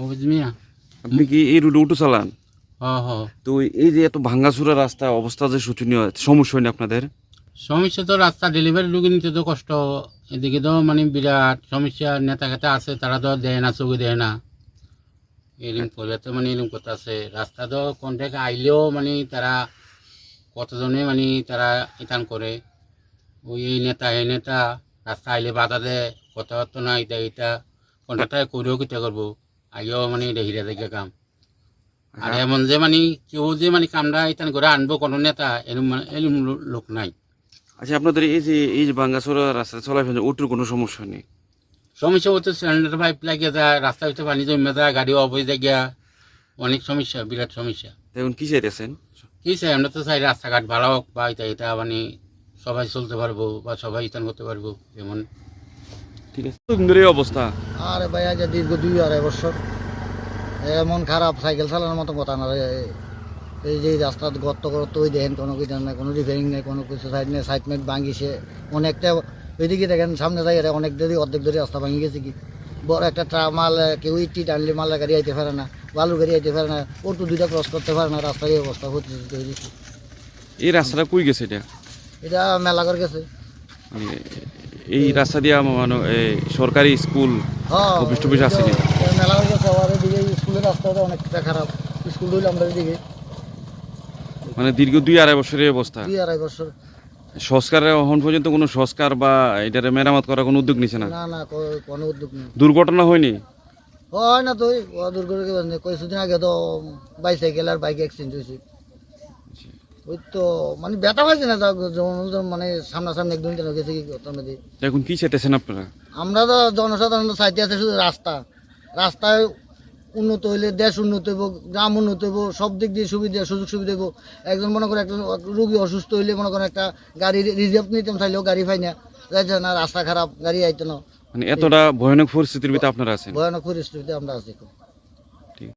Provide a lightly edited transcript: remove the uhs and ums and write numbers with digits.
Office মিয়া। আপনি কি এই রোডে অটো চালান? হ্যাঁ হ্যাঁ। তো এই যে এত ভাঙ্গাচুরা রাস্তা অবস্থা যে শোচনীয়, সমস্যা হয়নি আপনাদের? সমস্যা তো রাস্তা ডেলিভারি রুগী নিতে তো কষ্ট। এদিকে তো মানে বিরাট সমস্যা। নেতা খেতা আছে, তারা তো দেয় না, চোখে দেয় না। এরকম করে তো মানে এরকম কথা আছে। রাস্তা তো কন্ট্রাক্ট আইলেও মানে তারা কতজনে মানে তারা ইতান করে। ওই এই নেতা এই নেতা রাস্তা আইলে বাধা দেয়, কথাবার্তা না এটা এটা কন্ট্রাক্টার করেও কিটা করবো। আগেও মানে এটা হিরা দেখে কাম। আর এমন যে মানে কেউ যে মানে কামরা ইতান করে আনবো কোনো নেতা এরকম লোক নাই। আচ্ছা, আপনাদের এই যে ভাঙ্গাচুরা রাস্তা চলাফেরা ওটার কোনো সমস্যা নেই? সমস্যা হচ্ছে সিলিন্ডার পাইপ লাগিয়ে যায়, রাস্তা হচ্ছে পানি জমে যায়, গাড়ি অবৈ গিয়া অনেক সমস্যা, বিরাট সমস্যা। এখন কি চাইতেছেন? কি চাই, আমরা তো চাই রাস্তাঘাট ভালো হোক, বা এটা এটা মানে সবাই চলতে পারবো বা সবাই ইতান করতে পারবো যেমন। ঠিক আছে, সুন্দর এই অবস্থা। আরে ভাই আজ দীর্ঘ 2-2.5 বছর এমন খারাপ, সাইকেল চালানোর মতো কথা না। এই যে রাস্তা গর্ত গর্ত ওই দেখেন, কোনো কিছু নাই, কোনো রিপেয়ারিং নেই, কোনো কিছু সাইড নেই, সাইড মেট ভাঙিছে অনেকটা। ওইদিকে দেখেন সামনে যাই অনেক দেরি, অর্ধেক দেরি রাস্তা ভাঙি গেছে। কি বড় একটা মাল কেউ ইটি টানলে মালের গাড়ি আইতে পারে না, বালুর গাড়ি আইতে পারে না, অটো দুইটা ক্রস করতে পারে না। রাস্তার এই অবস্থা হচ্ছে। এই রাস্তাটা কই গেছে এটা? এটা মেলাঘর গেছে। মানে এই রাস্তা দিয়ে মানে সরকারি স্কুল হ্যাঁ, অফিস টফিস আসেনি? মেলাঘর গেছে। আবার এদিকে স্কুলের রাস্তাটা অনেকটা খারাপ। স্কুল হইলে আমরা এদিকে মানে দীর্ঘ 2-2.5 বছরের অবস্থা। 2-2.5 বছর। সংস্কারের এখন পর্যন্ত কোনো সংস্কার বা এটার মেরামত করার কোনো উদ্যোগ নিছে না? না না, কোনো উদ্যোগ নেই। দুর্ঘটনা হয়নি? হয় না তো, দুর্ঘটনা কিছুদিন আগে তো বাইসাইকেল আর বাইক অ্যাক্সিডেন্ট হয়েছে। ওই তো মানে ব্যথা পাইছে না, যেমন মানে সামনাসামনি একদম কেন গেছে কি করতাম না। এখন কি চাইতেছেন আপনারা? আমরা তো জনসাধারণ চাইতে আছে শুধু রাস্তায় উন্নত হইলে দেশ উন্নত হইব, গ্রাম উন্নত হইব, সব দিক দিয়ে সুবিধা সুযোগ সুবিধা হইব। একজন মনে করে একটা রুগী অসুস্থ হইলে মনে করেন একটা গাড়ি রিজার্ভ নিতাম, চাইলেও গাড়ি পাই না, যাইছে না, রাস্তা খারাপ, গাড়ি আইতো না। মানে এতটা ভয়ানক পরিস্থিতির ভিতরে আপনারা আছেন? ভয়ানক পরিস্থিতিতে আমরা আছি। ঠিক।